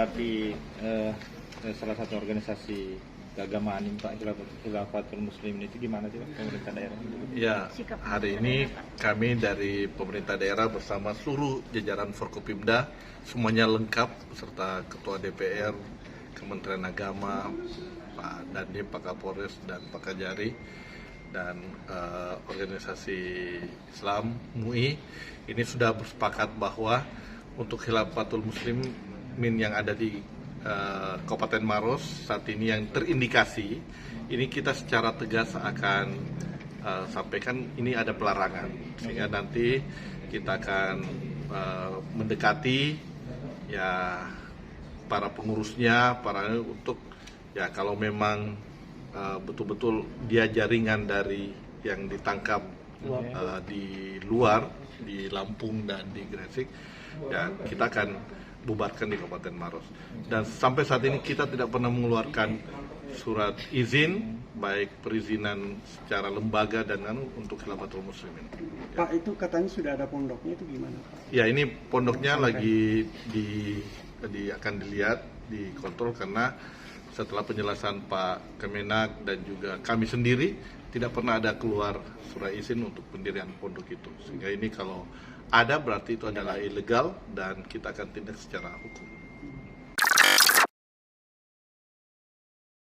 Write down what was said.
mendekati salah satu organisasi keagamaan ini Pak, Khilafatul Muslimin itu gimana sih Pak, pemerintah daerah? Ya, hari ini kami dari pemerintah daerah bersama seluruh jajaran Forkopimda semuanya lengkap beserta Ketua DPR, Kementerian Agama, Pak Dandim, Pak Kapolres dan Pak Kajari dan organisasi Islam MUI ini sudah bersepakat bahwa untuk Khilafatul Muslimin yang ada di Kabupaten Maros saat ini yang terindikasi, ini kita secara tegas akan sampaikan ini ada pelarangan, sehingga nanti kita akan mendekati ya para pengurusnya, untuk ya kalau memang betul-betul dia jaringan dari yang ditangkap di luar, di Lampung dan di Gresik, ya kita akan bubarkan di Kabupaten Maros. Dan sampai saat ini kita tidak pernah mengeluarkan surat izin, baik perizinan secara lembaga dan untuk Khilafatul Muslimin. Pak, itu katanya sudah ada pondoknya, itu gimana Pak? Ya, ini pondoknya lagi akan dilihat, dikontrol, karena setelah penjelasan Pak Kemenak dan juga kami sendiri tidak pernah ada keluar surat izin untuk pendirian pondok itu. Sehingga ini kalau ada berarti itu adalah ilegal dan kita akan tindak secara hukum.